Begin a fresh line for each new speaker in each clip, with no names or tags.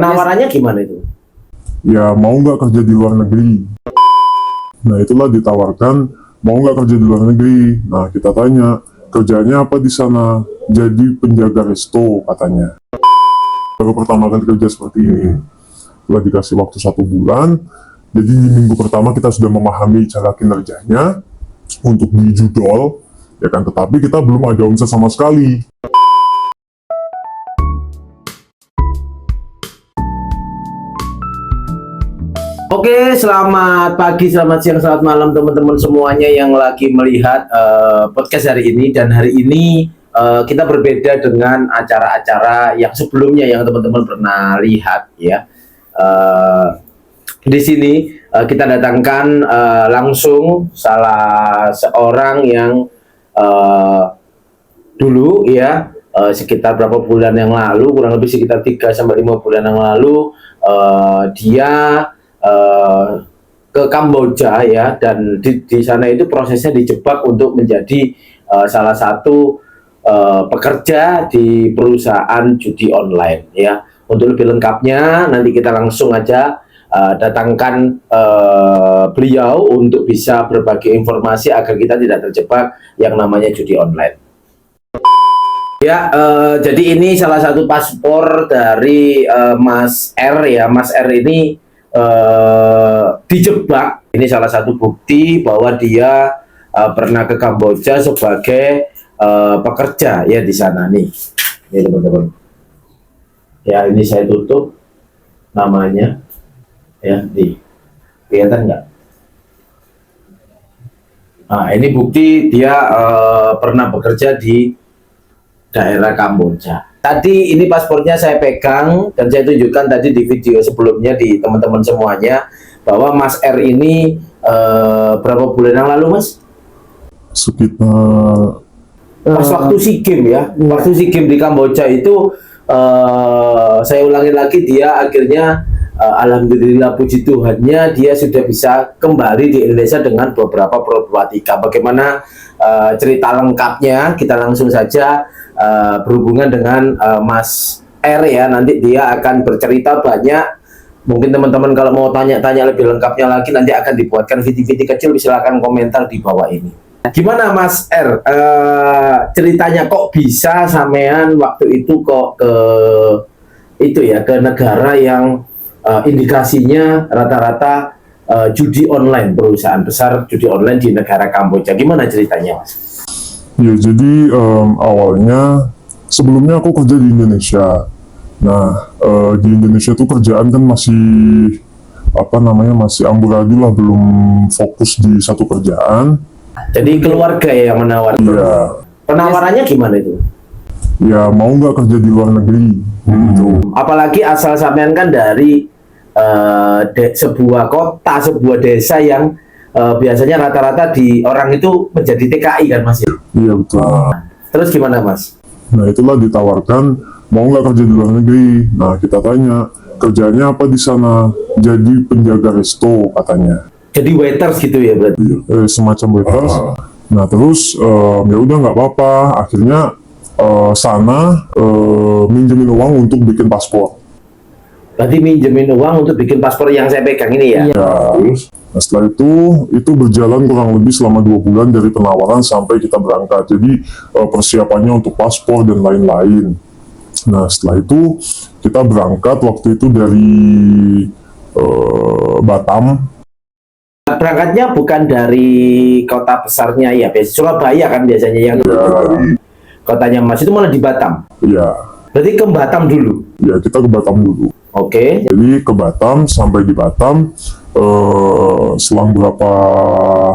Penawarannya gimana itu?
Ya mau nggak kerja di luar negeri. Nah itulah ditawarkan mau nggak kerja di luar negeri. Nah kita tanya kerjanya apa di sana? Jadi penjaga resto katanya. Baru pertama kali kerja seperti ini. Setelah dikasih waktu 1 bulan, jadi di minggu pertama kita sudah memahami cara kinerjanya untuk di judol, ya kan? Tetapi kita belum ada omset sama sekali.
Oke, selamat pagi, selamat siang, selamat malam teman-teman semuanya yang lagi melihat podcast hari ini. Dan hari ini kita berbeda dengan acara-acara yang sebelumnya yang teman-teman pernah lihat ya. Di sini kita datangkan langsung salah seorang yang dulu ya sekitar berapa bulan yang lalu, kurang lebih sekitar 3-5 bulan yang lalu dia ke Kamboja ya, dan di sana itu prosesnya dijebak untuk menjadi salah satu pekerja di perusahaan judi online ya. Untuk lebih lengkapnya nanti kita langsung aja datangkan beliau untuk bisa berbagi informasi agar kita tidak terjebak yang namanya judi online. Ya, jadi ini salah satu paspor dari Mas R ya. Mas R ini dijebak. Ini salah satu bukti bahwa dia pernah ke Kamboja sebagai pekerja ya di sana nih. Ini teman-teman. Ya, ini saya tutup namanya. Ya, di kelihatan nggak? Nah, ini bukti dia pernah bekerja di daerah Kamboja. Tadi ini paspornya saya pegang dan saya tunjukkan tadi di video sebelumnya di teman-teman semuanya bahwa Mas R ini berapa bulan yang lalu, Mas?
Sekitar
Pas waktu SEA Games ya, waktu SEA Games di Kamboja itu saya ulangi lagi, dia akhirnya alhamdulillah puji Tuhannya dia sudah bisa kembali di Indonesia dengan beberapa problematika. Bagaimana cerita lengkapnya kita langsung saja berhubungan dengan Mas R ya. Nanti dia akan bercerita banyak. Mungkin teman-teman kalau mau tanya-tanya lebih lengkapnya lagi nanti akan dibuatkan video-video kecil, silakan komentar di bawah ini. Gimana Mas R? Ceritanya kok bisa sampean waktu itu kok ke itu ya, ke negara yang indikasinya rata-rata judi online, perusahaan besar judi online di negara Kamboja. Gimana ceritanya, Mas?
ya jadi awalnya sebelumnya aku kerja di Indonesia. Nah di Indonesia tuh kerjaan kan masih masih amburadul lah, belum fokus di satu kerjaan.
Jadi keluarga ya yang menawarkan.
Ya,
Penawarannya gimana itu?
ya mau nggak kerja di luar negeri gitu.
Apalagi asal sampean kan dari sebuah kota, sebuah desa yang biasanya rata-rata di orang itu menjadi TKI kan, Mas?
Iya betul.
Terus gimana, Mas?
Nah itulah ditawarkan mau nggak kerja di luar negeri. Nah kita tanya kerjanya apa di sana? Jadi penjaga resto katanya.
Jadi waiters gitu ya berarti?
Semacam waiters. Nah terus ya udah nggak apa-apa. Akhirnya sana minjemin uang untuk bikin paspor.
Berarti minjemin uang untuk bikin paspor yang saya pegang ini ya?
Ya, terus nah setelah itu berjalan kurang lebih selama 2 bulan dari penawaran sampai kita berangkat. Jadi persiapannya untuk paspor dan lain-lain. Nah setelah itu kita berangkat waktu itu dari Batam.
Berangkatnya bukan dari kota besarnya ya, Surabaya kan biasanya yang kotanya Mas itu malah di Batam.
Ya,
Berarti ke Batam dulu.
ya kita ke Batam dulu.
Oke.
Jadi ke Batam, sampai di Batam selang berapa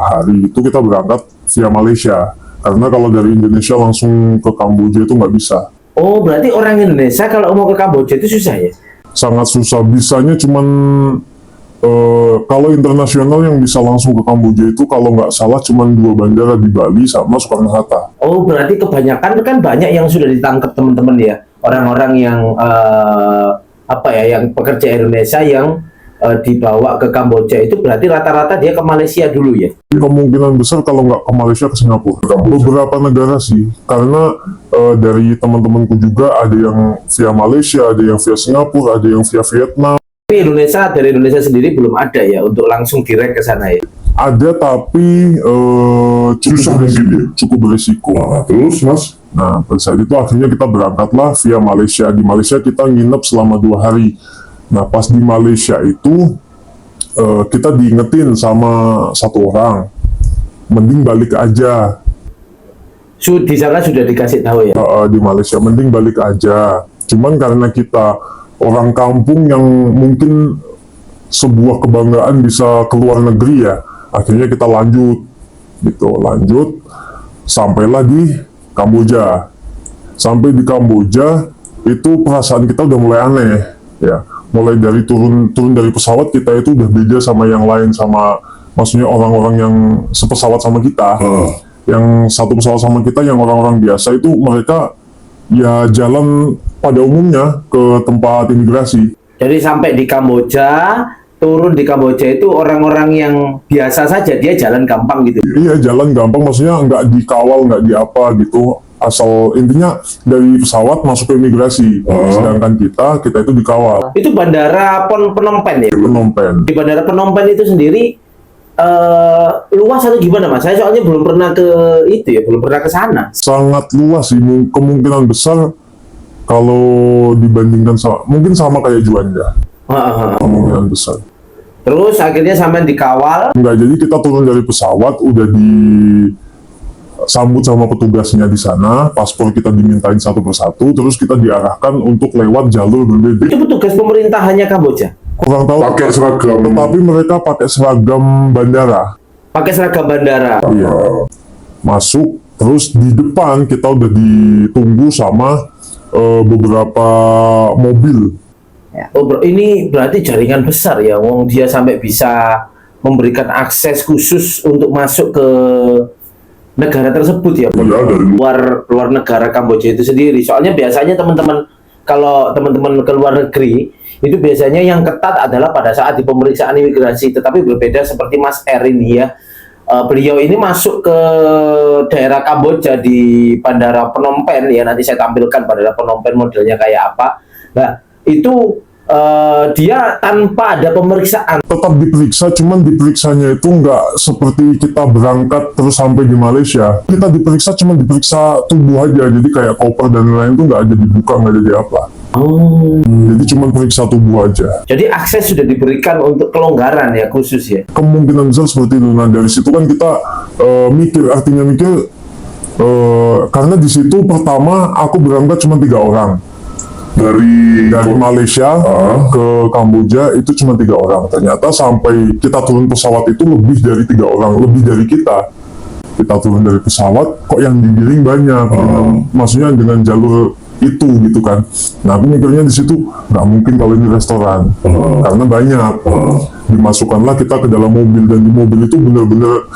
hari itu kita berangkat via Malaysia. Karena kalau dari Indonesia langsung ke Kamboja itu nggak bisa.
Oh, berarti orang Indonesia kalau mau ke Kamboja itu susah ya?
Sangat susah, bisanya cuman kalau internasional yang bisa langsung ke Kamboja itu kalau nggak salah cuman 2 bandara di Bali sama Soekarno-Hatta.
Oh, berarti kebanyakan kan banyak yang sudah ditangkap teman-teman ya. Orang-orang yang yang pekerja Indonesia yang dibawa ke Kamboja itu berarti rata-rata dia ke Malaysia dulu ya?
Kemungkinan besar kalau nggak ke Malaysia, ke Singapura. Beberapa negara sih, karena dari teman-temanku juga ada yang via Malaysia, ada yang via Singapura, ada yang via Vietnam.
Tapi dari Indonesia sendiri belum ada ya untuk langsung direct ke sana ya?
Ada, tapi cukup berisiko.
Terus Mas?
Nah, pada saat itu akhirnya kita berangkatlah via Malaysia. Di Malaysia kita nginep selama 2 hari. Nah, pas di Malaysia itu kita diingetin sama satu orang, mending balik aja.
Di sana sudah dikasih tahu ya?
Di Malaysia mending balik aja. Cuman karena kita orang kampung yang mungkin sebuah kebanggaan bisa keluar negeri ya, akhirnya kita lanjut sampailah di Kamboja. Sampai di Kamboja itu perasaan kita udah mulai aneh ya, mulai dari turun dari pesawat kita itu udah beda sama yang lain, sama maksudnya orang-orang yang sepesawat sama kita. Yang satu pesawat sama kita, yang orang-orang biasa itu mereka ya jalan pada umumnya ke tempat imigrasi.
Jadi sampai di Kamboja, turun di Kamboja itu orang-orang yang biasa saja, dia jalan gampang gitu?
Iya, jalan gampang, maksudnya nggak dikawal, nggak di apa gitu. Asal intinya dari pesawat masuk ke imigrasi. Sedangkan kita itu dikawal.
Itu bandara Phnom Penh ya?
Phnom Penh.
Di bandara Phnom Penh itu sendiri luas atau gimana Mas? Saya soalnya belum pernah ke itu ya, belum pernah ke sana.
Sangat luas sih, kemungkinan besar kalau dibandingkan mungkin sama kayak Juanda. Kemungkinan besar.
Terus akhirnya sampai dikawal?
Enggak, jadi kita turun dari pesawat udah disambut sama petugasnya di sana, paspor kita dimintain satu persatu, terus kita diarahkan untuk lewat jalur berbeda.
Itu petugas pemerintahannya Kamboja?
Kurang tahu.
Pakai seragam.
Tetapi mereka pakai seragam bandara.
Pakai seragam bandara?
Iya. Masuk, terus di depan kita udah ditunggu sama beberapa mobil.
Ya. Oh, ini berarti jaringan besar ya, wong dia sampai bisa memberikan akses khusus untuk masuk ke negara tersebut ya,
dari
luar negara Kamboja itu sendiri. Soalnya biasanya teman-teman, kalau teman-teman ke luar negeri itu biasanya yang ketat adalah pada saat di pemeriksaan imigrasi, tetapi berbeda seperti Mas R ini ya. Beliau ini masuk ke daerah Kamboja di Bandara Phnom Penh ya, nanti saya tampilkan Bandara Phnom Penh modelnya kayak apa. Nah, itu dia tanpa ada pemeriksaan.
Tetap diperiksa, cuman diperiksanya itu nggak seperti kita berangkat terus sampai di Malaysia. Kita diperiksa cuman diperiksa tubuh aja, jadi kayak koper dan lain-lain itu nggak ada dibuka, nggak ada di apa. Jadi cuman periksa tubuh aja.
Jadi akses sudah diberikan untuk kelonggaran ya, khusus ya.
Kemungkinan besar seperti itu. Nah, dari situ kan kita mikir karena di situ pertama aku berangkat cuma 3 orang. Dari Malaysia ke Kamboja itu cuma 3 orang. Ternyata sampai kita turun pesawat itu lebih dari 3 orang, lebih dari kita. Kita turun dari pesawat, kok yang digiring banyak. Maksudnya dengan jalur itu gitu kan. Nah, aku mikirnya di situ nggak mungkin kalau ini restoran, karena banyak. Dimasukkanlah kita ke dalam mobil, dan di mobil itu bener-bener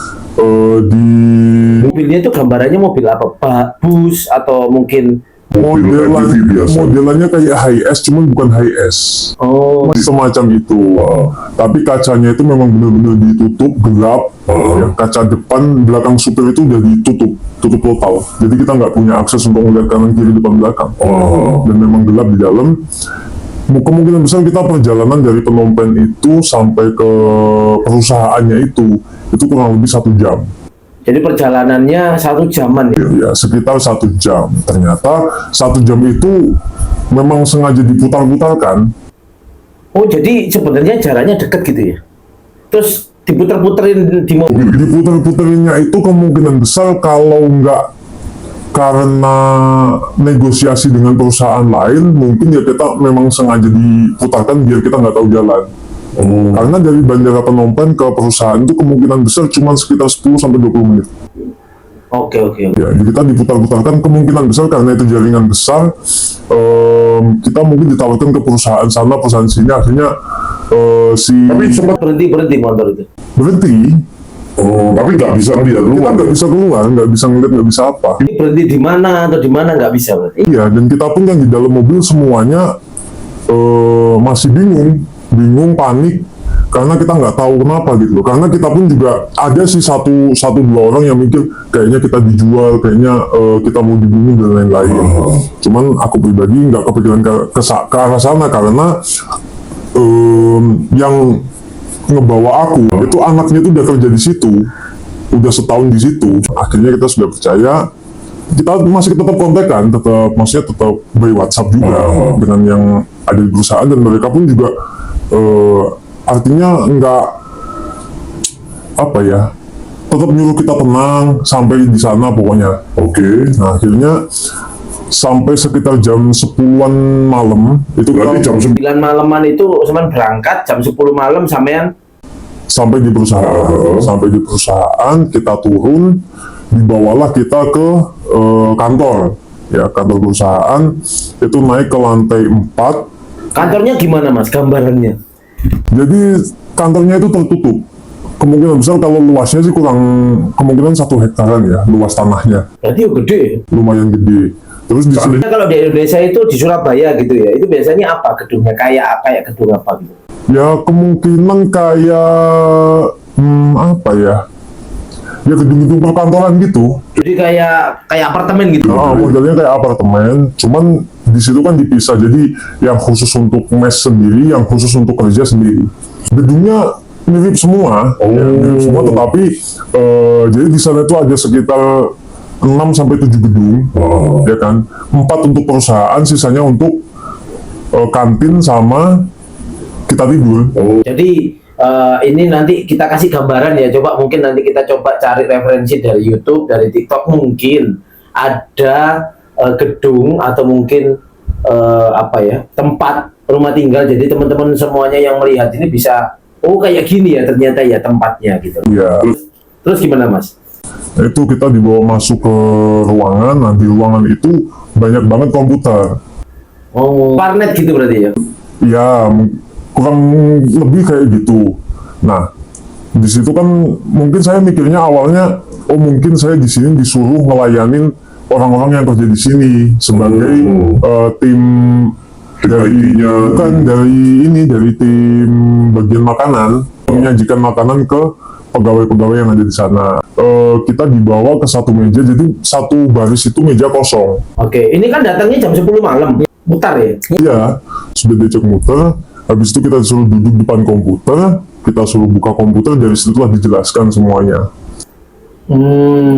mobilnya itu gambarannya mobil apa? Bus atau mungkin
modelannya kayak high-S, cuman bukan high-S. Semacam itu. Tapi kacanya itu memang benar-benar ditutup, gelap. Ya, kaca depan, belakang supir itu udah tutup total. Jadi kita nggak punya akses untuk melihat kanan kiri depan belakang. Dan memang gelap di dalam. Kemungkinan besar kita perjalanan dari Phnom Penh itu sampai ke perusahaannya itu kurang lebih 1 jam.
Jadi perjalanannya 1 jaman ya?
Ya, sekitar 1 jam. Ternyata 1 jam itu memang sengaja diputar-putarkan.
Oh, jadi sebenarnya jaraknya dekat gitu ya? Terus diputer-puterin di mobil?
Diputer-puterinnya itu kemungkinan besar kalau nggak karena negosiasi dengan perusahaan lain, mungkin ya kita memang sengaja diputarkan biar kita nggak tahu jalan. Karena dari Bandara Phnom Penh ke perusahaan itu kemungkinan besar cuma sekitar 10-20 menit.
Oke.
Ya, jadi kita diputar-putarkan, kemungkinan besar karena itu jaringan besar. Kita mungkin ditawarkan ke perusahaan sana, perusahaan sini, akhirnya
Tapi sempat
berhenti motor itu?
berhenti.
Tapi nggak bisa lihat
Kita
luar.
nggak bisa keluar, nggak bisa ngeliat, nggak bisa apa.
Ini berhenti di mana atau di mana nggak bisa berarti?
Iya, dan kita pun yang di dalam mobil semuanya masih bingung, panik, karena kita nggak tahu kenapa gitu loh. Karena kita pun juga ada sih satu dua orang yang mikir kayaknya kita dijual, kayaknya kita mau dibunuh dan lain-lain. Cuman aku pribadi nggak kepikiran ke arah sana karena yang ngebawa aku itu anaknya itu udah kerja di situ, udah setahun di situ. Akhirnya kita sudah percaya, kita masih tetap kontekan, maksudnya tetap by WhatsApp juga dengan yang ada di perusahaan, dan mereka pun juga artinya nggak apa ya, tetap nyuruh kita tenang sampai di sana pokoknya.
Oke.
Nah akhirnya sampai sekitar jam 10-an malam itu
Berarti
kita
jam
9 malaman itu semen berangkat jam 10 malam sampean.
sampai di perusahaan. Sampai di perusahaan kita turun, dibawalah kita ke kantor, ya kantor perusahaan. Itu naik ke lantai 4.
Kantornya gimana Mas gambarannya?
Jadi kantornya itu tertutup. Kemungkinan besar kalau luasnya sih kurang, kemungkinan 1 hektaran ya luas tanahnya,
Berarti gede.
lumayan gede. Terus di sini
Nah, kalau di Indonesia itu di Surabaya gitu ya, itu biasanya apa gedungnya, kayak gedung apa gitu?
ya kemungkinan kayak apa ya? Ya gedung-gedung perkantoran gitu.
Jadi kayak apartemen gitu.
Modelnya kayak apartemen, cuman di situ kan dipisah. Jadi yang khusus untuk mes sendiri, yang khusus untuk kerja sendiri. Gedungnya mirip semua, ya, mirip semua. Tetapi jadi di sana itu ada sekitar 6 sampai 7 gedung, ya kan. 4 untuk perusahaan, sisanya untuk kantin sama kita tidur.
Jadi ini nanti kita kasih gambaran ya, coba mungkin nanti kita coba cari referensi dari YouTube, dari TikTok, mungkin ada gedung atau mungkin apa ya, tempat rumah tinggal. Jadi teman-teman semuanya yang melihat ini bisa, oh kayak gini ya ternyata ya tempatnya gitu.
Ya,
Terus gimana Mas?
itu kita dibawa masuk ke ruangan. Nah di ruangan itu banyak banget komputer.
Oh, warnet gitu berarti ya?
Ya, kurang lebih kayak gitu. Nah, di situ kan mungkin saya mikirnya awalnya, oh mungkin saya di sini disuruh ngelayanin orang-orang yang kerja di sini sebagai tim dari bukan dari tim bagian makanan, menyajikan makanan ke pegawai-pegawai yang ada di sana. Kita dibawa ke satu meja, jadi satu baris itu meja kosong.
Oke, ini kan datangnya jam 10 malam, mutar ya?
Iya, sudah diajak muter. Habis itu kita suruh duduk depan komputer, kita suruh buka komputer, dari situlah dijelaskan semuanya.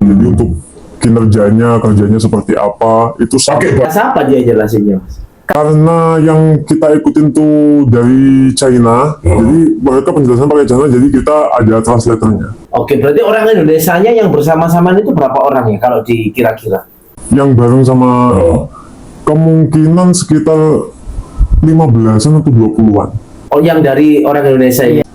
Jadi untuk kinerjanya, kerjanya seperti apa, itu
Bahasa apa dia jelasinnya Mas?
karena yang kita ikutin tuh dari China, jadi mereka penjelasan pakai China, jadi kita ada translatornya.
Oke, berarti orang Indonesianya yang bersama-sama itu berapa orang ya kalau dikira-kira?
Yang bareng sama kemungkinan sekitar 15-an atau 20-an.
Oh, yang dari orang Indonesia ya?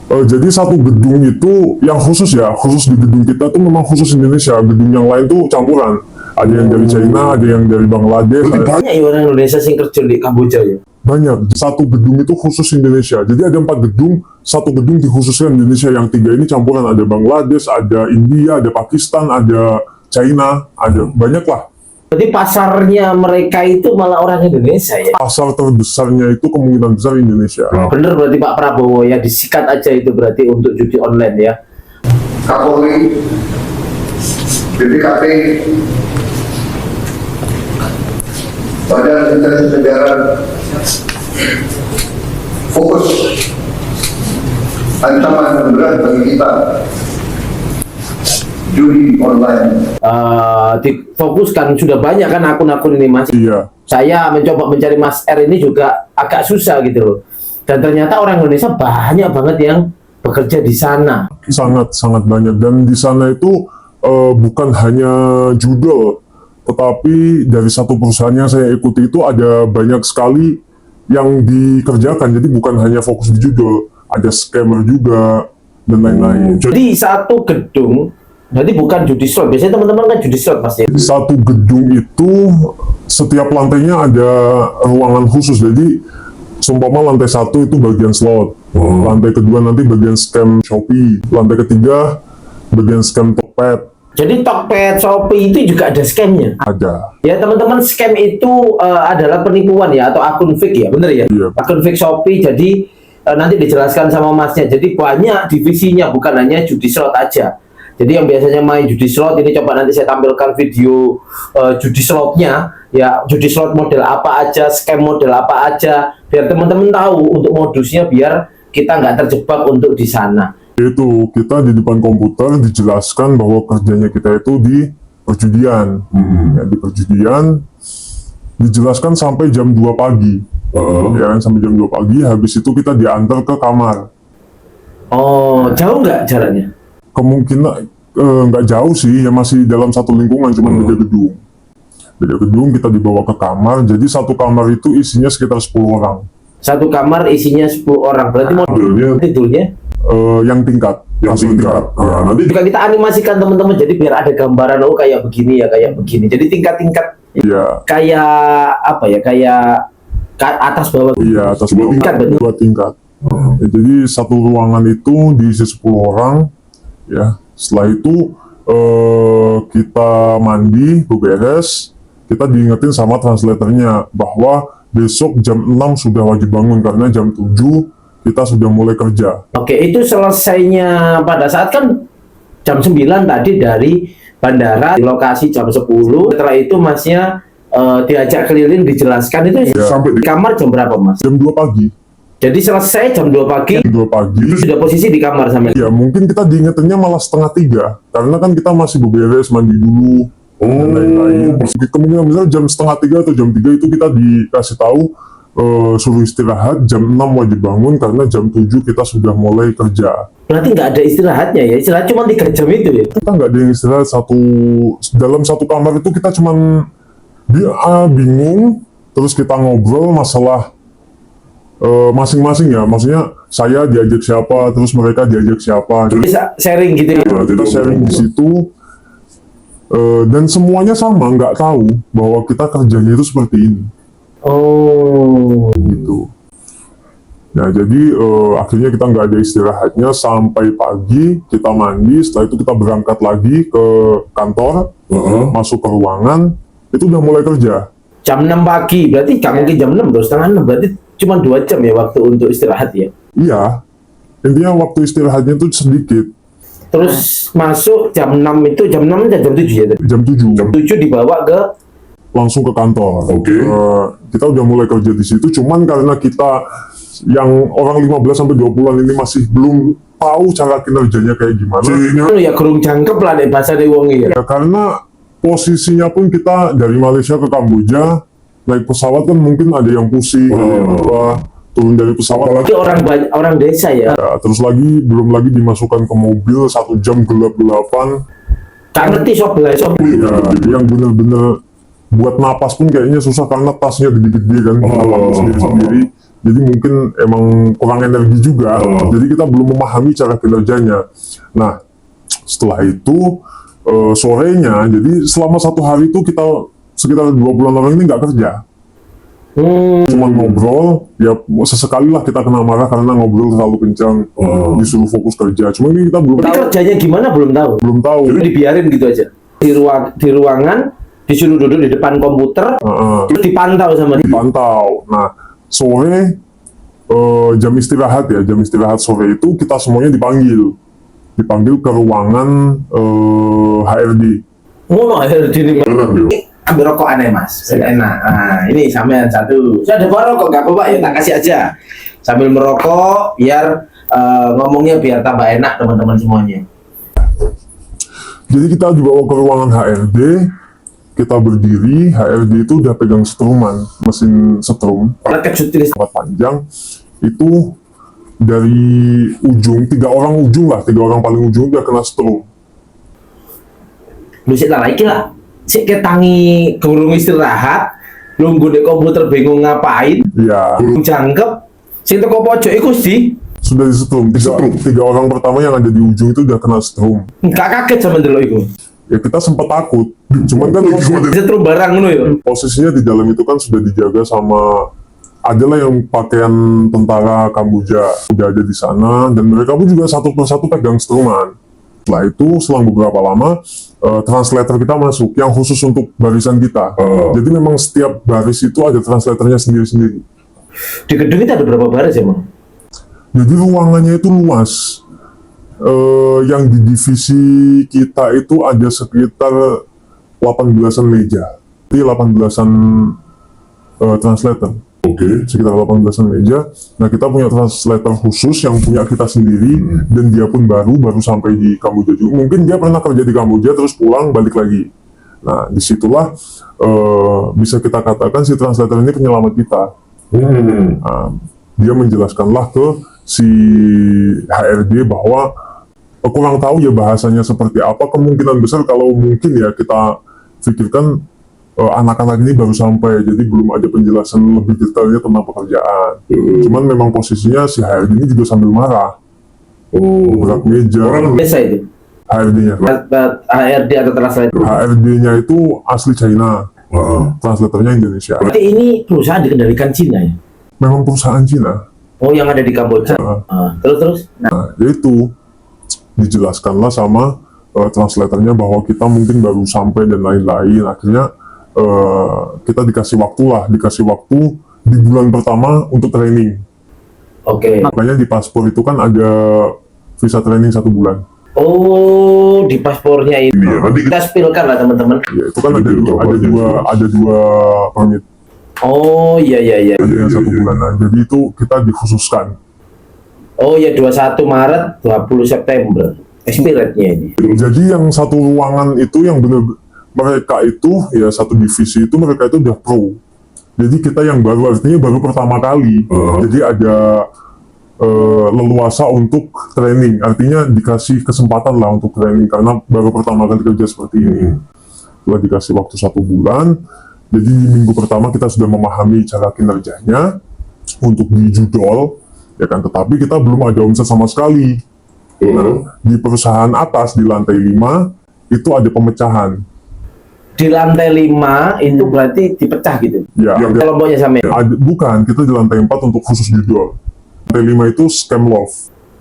Jadi satu gedung itu yang khusus ya, khusus di gedung kita tuh memang khusus Indonesia. Gedung yang lain tuh campuran. Ada yang dari China, ada yang dari Bangladesh.
Banyak ya orang Indonesia yang kerja di Kamboja ya?
Banyak. Satu gedung itu khusus Indonesia. Jadi ada 4 gedung, satu gedung dikhususkan Indonesia. Yang 3 ini campuran. Ada Bangladesh, ada India, ada Pakistan, ada China, ada banyak lah.
Berarti pasarnya mereka itu malah orang Indonesia ya?
Pasar terbesarnya itu kemungkinan besar Indonesia.
Bener berarti Pak Prabowo ya, disikat aja itu berarti untuk judi online ya?
Kapolri, BPKP, Badan Intelijen Negara fokus ancaman berat bagi kita judi online.
Difokuskan, sudah banyak kan akun-akun ini Mas?
Iya.
Saya mencoba mencari Mas R ini juga agak susah gitu loh. Dan ternyata orang Indonesia banyak banget yang bekerja di sana.
Sangat banyak, dan di sana itu bukan hanya judol, tetapi dari satu perusahaan yang saya ikuti itu ada banyak sekali yang dikerjakan. Jadi bukan hanya fokus di judol, ada scammer juga dan lain-lain.
Jadi satu gedung, jadi bukan judi slot. Biasanya teman-teman kan judi slot pasti.
Satu gedung itu setiap lantainya ada ruangan khusus. Jadi seumpama lantai 1 itu bagian slot, lantai kedua nanti bagian scam Shopee, lantai ketiga bagian scam Tokped.
Jadi Tokped, Shopee itu juga ada scamnya.
Ada.
Ya teman-teman, scam itu adalah penipuan ya, atau akun fake ya, bener ya?
Iya.
Akun fake Shopee, jadi nanti dijelaskan sama masnya. Jadi banyak divisinya, bukan hanya judi slot aja. Jadi yang biasanya main judi slot ini, coba nanti saya tampilkan video judi slotnya, ya judi slot model apa aja, scam model apa aja, biar teman-teman tahu untuk modusnya, biar kita nggak terjebak untuk di sana.
Itu kita di depan komputer dijelaskan bahwa kerjanya kita itu di perjudian. Ya, di perjudian dijelaskan sampai jam 2 pagi. Ya kan, sampai jam 2 pagi, habis itu kita diantar ke kamar.
Oh, jauh nggak jaraknya?
Kemungkinan nggak jauh sih, ya masih dalam satu lingkungan, cuma beda gedung. Beda gedung, kita dibawa ke kamar. Jadi satu kamar itu isinya sekitar 10 orang.
Satu kamar isinya 10 orang, berarti
Modelnya
tidurnya?
Yang tingkat,
yang
langsung
tingkat. Nah, nanti
Juga kita animasikan teman-teman, jadi biar ada gambaran, oh kayak begini ya, kayak begini. Jadi tingkat-tingkat,
Iya,
kayak apa ya, kayak atas bawah.
iya, atas
Dua
tingkat,
tingkat,
dua tingkat. Ya, jadi satu ruangan itu diisi 10 orang. Ya, setelah itu kita mandi, beberes, kita diingetin sama translatornya bahwa besok jam 6 sudah wajib bangun karena jam 7 kita sudah mulai kerja.
Oke, itu selesainya pada saat kan jam 9 tadi dari bandara, di lokasi jam 10. Setelah itu masnya diajak keliling, dijelaskan itu
sampai
di kamar jam berapa, Mas?
Jam 2 pagi.
Jadi selesai jam 2 pagi,
Jam 2 pagi.
sudah posisi di kamar sama.
Ya, mungkin kita diingetinnya malah setengah 3 karena kan kita masih beberes, mandi dulu dan lain-lain. Kemungkinan misalnya jam setengah 3 atau jam 3 itu kita dikasih tahu suruh istirahat, jam 6 wajib bangun karena jam 7 kita sudah mulai kerja.
Berarti nggak ada istirahatnya ya? Istirahat cuma 3 jam itu ya?
Kita nggak ada yang istirahat, dalam satu kamar itu kita cuman bingung, terus kita ngobrol masalah masing-masing ya, maksudnya saya diajak siapa, terus mereka diajak siapa. Jadi
Bisa sharing gitu ya?
kita sharing di situ, dan semuanya sama, nggak tahu bahwa kita kerjanya itu seperti ini.
Oh,
Gitu. Nah, jadi akhirnya kita nggak ada istirahatnya sampai pagi, kita mandi, setelah itu kita berangkat lagi ke kantor, masuk ke ruangan, itu udah mulai kerja.
jam 6 pagi, berarti nggak mungkin jam 6 dong, setengah 6, berarti cuma 2 jam ya waktu untuk istirahat ya?
Iya, intinya waktu istirahatnya itu sedikit,
Terus masuk jam 6 itu, jam 6 dan jam 7 ya?
jam 7,
Jam 7 dibawa ke,
langsung ke kantor.
Oke.
Kita udah mulai kerja di situ, cuman karena kita yang orang 15 sampai 20-an ini masih belum tahu cara kinerjanya kayak gimana.
ya gerung jangkep lah nih bahasa wong ya.
Ya, karena posisinya pun kita dari Malaysia ke Kamboja, naik pesawat kan mungkin ada yang pusing, ada yang apa, turun dari pesawat.
Itu orang desa ya.
Ya, terus belum lagi dimasukkan ke mobil 1 jam gelap-gelapan.
Kan ngerti sob lah, sob.
Ya, yang bener-bener buat napas pun kayaknya susah karena tasnya gede-gede kan, sendiri-sendiri. Jadi mungkin emang kurang energi juga. Jadi kita belum memahami cara kinerjanya. Nah, setelah itu sorenya, jadi selama 1 hari itu kita sekitar 20-an orang ini nggak kerja. Cuma ngobrol, ya sesekali lah kita kena marah karena ngobrol terlalu kencang, disuruh fokus kerja. Cuma ini kita belum
Tapi kerjanya gimana belum tahu.
belum tahu.
Jadi dibiarin gitu aja. Di ruangan disuruh duduk di depan komputer, terus dipantau sama dia.
Dipantau. Nah, sore jam istirahat ya, jam istirahat sore itu kita semuanya dipanggil ke ruangan HRD.
Ngono akhirnya ini
Enak ya.
ambil rokok aneh mas, enak. Nah ini sampean satu. Saya ada bawa rokok, nggak apa-apa ya, tak kasih aja. Sambil merokok, biar ngomongnya biar tambah enak teman-teman semuanya.
Jadi kita dibawa ke ruangan HRD, kita berdiri, HRD itu udah pegang setruman, mesin setrum,
Karena kejut ini.
tempat panjang, itu dari ujung, 3 orang paling ujung udah kena setrum.
Lu sih lagi lah. Sik ketangi gurung istirahat, nunggu di komputer bingung ngapain,
Ya,
jangkep. Sing teko pojok iku sih.
sudah disetrum. 3 orang pertama yang ada di ujung itu udah kena setrum.
Enggak kaget sama dulu iku.
Ya kita sempat takut, cuman kan
Setrum barang ngono ya.
posisinya di dalam itu kan sudah dijaga sama, adalah yang pakaian tentara Kamboja udah ada di sana, dan mereka pun juga satu persatu pegang setruman. Setelah itu selang beberapa lama translator kita masuk yang khusus untuk barisan kita. Jadi memang setiap baris itu ada translatornya sendiri-sendiri.
Di gedung itu ada berapa baris ya, Bang?
Jadi ruangannya itu luas. Yang di divisi kita itu ada sekitar 18-an meja. Jadi 18-an translator.
Oke.
Sekitar 18-an meja. Nah, kita punya translator khusus yang punya kita sendiri, dan dia pun baru sampai di Kamboja juga. Mungkin dia pernah kerja di Kamboja terus pulang balik lagi. Nah, disitulah bisa kita katakan si translator ini penyelamat kita. Nah, dia menjelaskanlah ke si HRD bahwa kurang tahu ya bahasanya seperti apa. Kemungkinan besar kalau mungkin ya kita pikirkan anak-anak ini baru sampai, jadi belum ada penjelasan lebih detailnya tentang pekerjaan. Cuman memang posisinya si HRD ini juga sambil marah. Berat meja.
Biasa itu.
HRD-nya.
HRD atau translator.
HRD-nya itu asli China. Translatornya Indonesia.
Berarti ini perusahaan dikendalikan Cina ya?
Memang perusahaan Cina.
Oh, yang ada di Kamboja. Terus.
Nah, yaitu dijelaskanlah sama translatornya bahwa kita mungkin baru sampai dan lain-lain. Akhirnya kita dikasih waktu di bulan pertama untuk training.
Oke.
Makanya di paspor itu kan ada visa training 1 bulan.
Oh, di paspornya itu.
Ini ya, nanti
Kita spilkan lah teman-teman.
Ya, itu kan ada dua permit.
Oh, iya.
Ada yang 1 bulan. Jadi itu kita dikhususkan.
Oh ya, 21 Maret, 20 September. Expirednya ini.
Jadi yang satu ruangan itu yang benar mereka itu ya satu divisi itu mereka itu udah pro. Jadi kita yang baru, artinya baru pertama kali. Jadi ada leluasa untuk training, artinya dikasih kesempatan lah untuk training karena baru pertama kali kerja seperti ini. Setelah dikasih waktu 1 bulan, jadi di minggu pertama kita sudah memahami cara kinerjanya untuk di judol, ya kan, tetapi kita belum ada omset sama sekali. Nah, di perusahaan atas di lantai 5 itu ada pemecahan.
Di lantai 5 itu berarti dipecah gitu.
Ya,
Kelompoknya sama ya?
bukan, kita di lantai 4 untuk khusus judol. Lantai 5 itu scam love.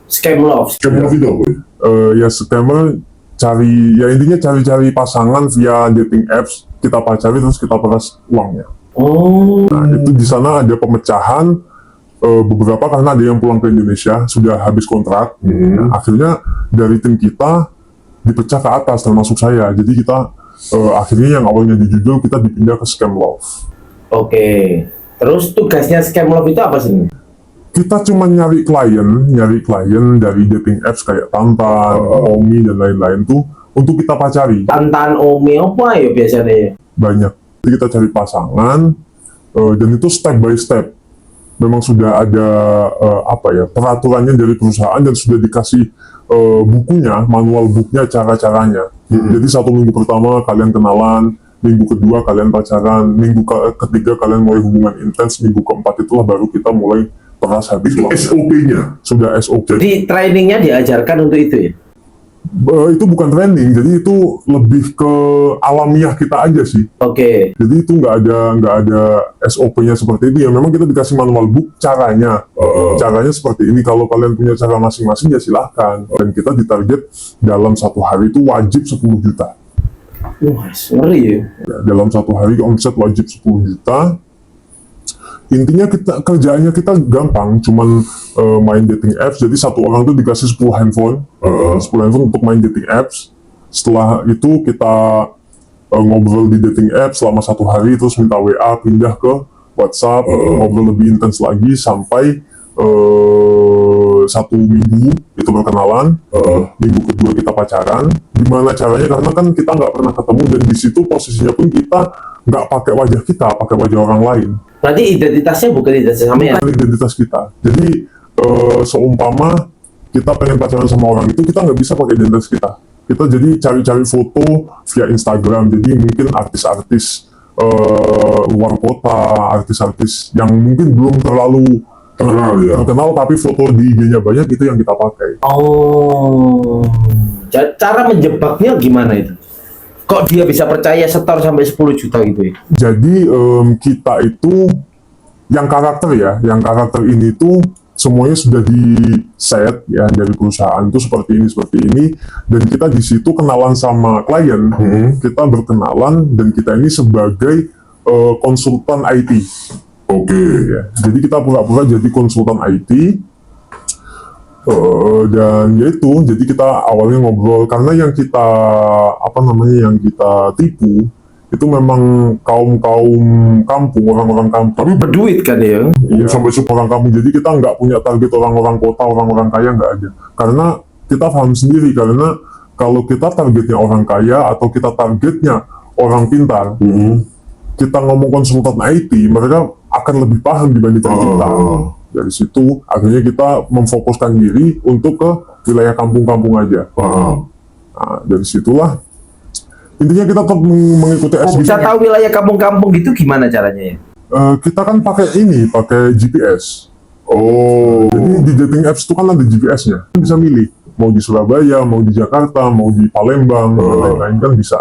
Scam love.
Kamu itu apa ya?
Ya scammer cari, ya intinya cari-cari pasangan via dating apps, kita pacari terus kita peras uangnya.
Oh.
Nah, itu di sana ada pemecahan beberapa karena ada yang pulang ke Indonesia sudah habis kontrak. Nah, akhirnya dari tim kita dipecah ke atas termasuk saya. Jadi kita akhirnya yang awalnya di judul kita dipindah ke scam love.
Oke. Terus tugasnya scam love itu apa sih?
Kita cuma nyari klien dari dating apps kayak Tantan, Omi dan lain-lain tuh untuk kita pacari.
Tantan Omi apa ya biasanya ya?
Banyak. Jadi kita cari pasangan dan itu step by step. Memang sudah ada peraturannya dari perusahaan dan sudah dikasih bukunya, manual booknya, cara-caranya. Jadi 1 minggu pertama kalian kenalan, minggu kedua kalian pacaran, minggu ketiga kalian mulai hubungan intens, minggu keempat itulah baru kita mulai peras habis
Itu
uangnya.
SOP-nya.
Sudah SOP.
Jadi trainingnya diajarkan untuk itu ya?
Itu bukan training, jadi itu lebih ke alamiah kita aja sih.
Oke.
Jadi itu nggak ada SOP-nya seperti itu ya. Memang kita dikasih manual book caranya. Caranya seperti ini. Kalau kalian punya cara masing-masing ya silahkan. Dan kita ditarget dalam 1 hari itu wajib 10 juta.
Wah, ngeri ya.
Ya, dalam 1 hari omset wajib 10 juta. Intinya kerjaannya kita gampang, cuman main dating apps. Jadi 1 orang tuh dikasih 10 handphone, 10 handphone untuk main dating apps. Setelah itu kita ngobrol di dating apps selama 1 hari, terus minta WA, pindah ke WhatsApp, ngobrol lebih intens lagi sampai 1 minggu itu berkenalan. Minggu kedua kita pacaran. Gimana caranya? Karena kan kita nggak pernah ketemu dan di situ posisinya pun kita nggak pakai wajah kita, pakai wajah orang lain.
Berarti identitasnya bukan identitas sama ya?
Bukan identitas kita. Jadi seumpama kita pengen pacaran sama orang itu, kita nggak bisa pakai identitas kita. Kita jadi cari-cari foto via Instagram. Jadi mungkin artis-artis luar kota, artis-artis yang mungkin belum terlalu terkenal, tapi foto di IG-nya banyak, itu yang kita pakai.
Oh. Cara menjebaknya gimana itu? Kok dia bisa percaya setor sampai 10 juta gitu ya?
Jadi kita itu yang karakter ini tuh semuanya sudah di set ya dari perusahaan itu seperti ini, dan kita di situ kenalan sama klien, kita berkenalan dan kita ini sebagai konsultan IT.
Oke.
Ya, jadi kita pura-pura jadi konsultan IT. Dan ya itu, jadi kita awalnya ngobrol karena yang kita tipu itu memang kaum kampung, orang-orang kampung.
Tapi berduit kan ya.
Iya, sampai orang kampung. Jadi kita nggak punya target orang-orang kota, orang-orang kaya nggak ada. Karena kita paham sendiri, karena kalau kita targetnya orang kaya atau kita targetnya orang pintar, kita ngomong konsultan IT, mereka akan lebih paham dibandingkan kita. Dari situ akhirnya kita memfokuskan diri untuk ke wilayah kampung-kampung aja. Nah, dari situlah intinya kita tetap mengikuti SDG.
Bisa tahu wilayah kampung-kampung gitu gimana caranya ya?
Kita kan pakai GPS. Jadi di dating apps itu kan ada GPS-nya. Bisa milih mau di Surabaya, mau di Jakarta, mau di Palembang, dan lain-lain kan bisa.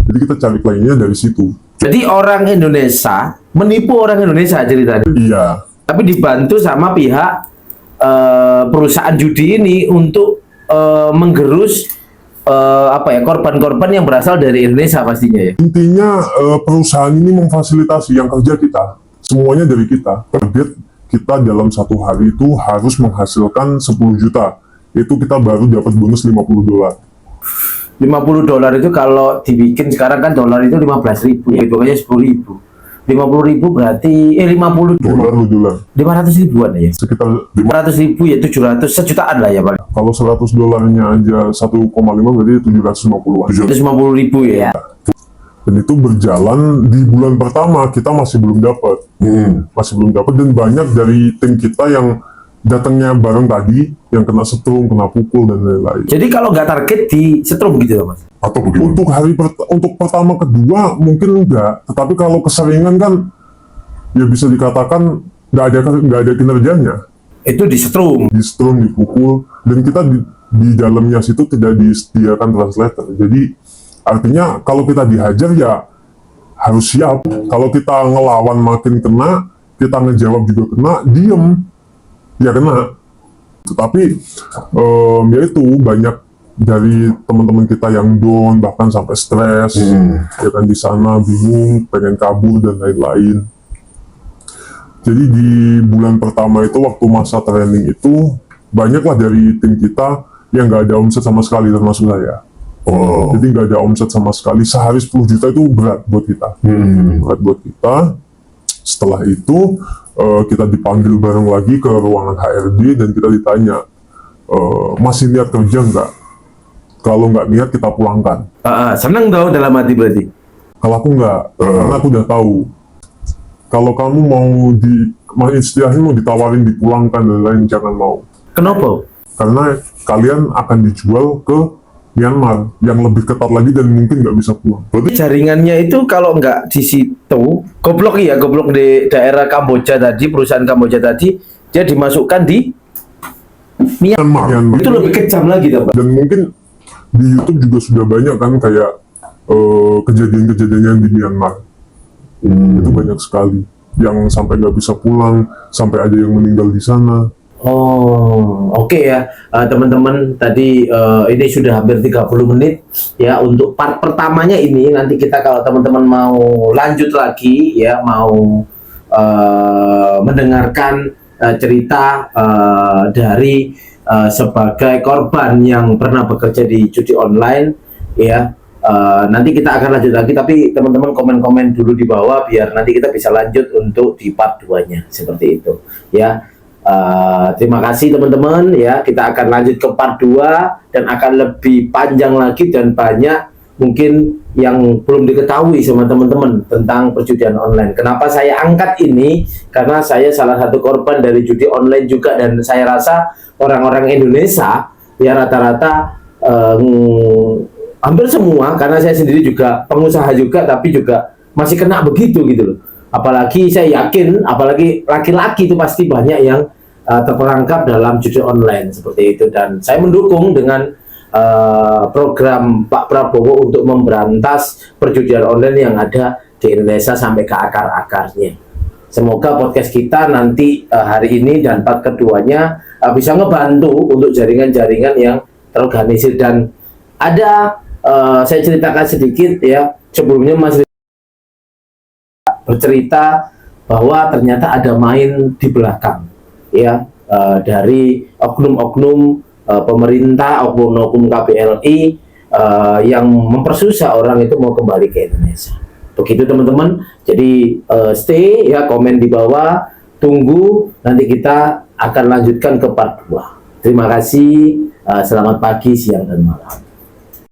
Jadi kita cari kliennya dari situ.
Jadi orang Indonesia menipu orang Indonesia ceritanya.
Iya.
Tapi dibantu sama pihak perusahaan judi ini untuk menggerus korban-korban yang berasal dari Indonesia pastinya ya.
Intinya perusahaan ini memfasilitasi yang kerja kita. Semuanya dari kita. Target kita dalam satu hari itu harus menghasilkan 10 juta. Itu kita baru dapat bonus $50.
$50 itu kalau dibikin sekarang kan dolar itu 15.000 ya, pokoknya 10.000. 50.000 berarti 50
dolar
500 ribuan ya,
sekitar
500.000 ya 700 sejutaan lah ya Pak.
kalau $100 aja 1,5 berarti 750-an.
750.000 ya.
Dan itu berjalan di bulan pertama kita masih belum dapat. Dan banyak dari tim kita yang datangnya bareng tadi yang kena setrum, kena pukul dan lain-lain.
Jadi kalau nggak target di setrum gitu loh Mas.
Atau bagaimana?
Untuk pertama kedua mungkin enggak, tetapi kalau keseringan kan ya bisa dikatakan nggak ada kinerjanya.
Itu di setrum.
Di setrum, dipukul, dan kita di dalamnya situ tidak disediakan translator. Jadi artinya kalau kita dihajar ya harus siap. Kalau kita ngelawan makin kena, kita ngejawab juga kena, diem ya kena. Tetapi ya itu banyak dari teman-teman kita yang down, bahkan sampai stres, ya kan, di sana bingung, pengen kabur dan lain-lain. Jadi di bulan pertama itu waktu masa training itu banyaklah dari tim kita yang nggak ada omset sama sekali, termasuk saya. Jadi nggak ada omset sama sekali. Sehari 10 juta itu berat buat kita. Berat buat kita. Setelah itu kita dipanggil bareng lagi ke ruangan HRD dan kita ditanya, masih niat kerja nggak? Kalau nggak niat kita pulangkan.
Seneng dong dalam hati berarti.
Kalau aku nggak, karena aku udah tahu. Kalau kamu istilahnya mau ditawarin dipulangkan dan lain, jangan mau.
Kenapa?
Karena kalian akan dijual ke Myanmar yang lebih ketat lagi dan mungkin nggak bisa pulang.
Berarti jaringannya itu kalau nggak di situ, goblok di daerah Kamboja tadi, perusahaan Kamboja tadi, dia dimasukkan di Myanmar. Itu lebih kejam lagi, Pak.
Dan mungkin di YouTube juga sudah banyak kan kayak kejadian-kejadian di Myanmar. Itu banyak sekali yang sampai nggak bisa pulang, sampai ada yang meninggal di sana.
Oke ya, teman-teman, tadi ini sudah hampir 30 menit ya untuk part pertamanya ini. Nanti kita kalau teman-teman mau lanjut lagi ya, mau mendengarkan cerita dari sebagai korban yang pernah bekerja di judi online ya, nanti kita akan lanjut lagi, tapi teman-teman komen-komen dulu di bawah biar nanti kita bisa lanjut untuk di part 2-nya seperti itu ya. Terima kasih teman-teman ya, kita akan lanjut ke part 2 dan akan lebih panjang lagi dan banyak mungkin yang belum diketahui sama teman-teman tentang perjudian online. Kenapa saya angkat ini? Karena saya salah satu korban dari judi online juga, dan saya rasa orang-orang Indonesia ya rata-rata hampir semua, karena saya sendiri juga pengusaha juga, tapi juga masih kena begitu gitu loh. Apalagi saya yakin, apalagi laki-laki itu pasti banyak yang terperangkap dalam judi online seperti itu. Dan saya mendukung dengan program Pak Prabowo untuk memberantas perjudian online yang ada di Indonesia sampai ke akar-akarnya. Semoga podcast kita nanti hari ini dan part keduanya bisa ngebantu untuk jaringan-jaringan yang terorganisir. Dan ada saya ceritakan sedikit ya, sebelumnya Mas bercerita bahwa ternyata ada main di belakang ya, dari oknum-oknum pemerintah, oknum-oknum KPLI yang mempersusah orang itu mau kembali ke Indonesia. Begitu teman-teman. Jadi stay ya, komen di bawah, tunggu nanti kita akan lanjutkan ke part 2. Terima kasih, selamat pagi, siang dan malam.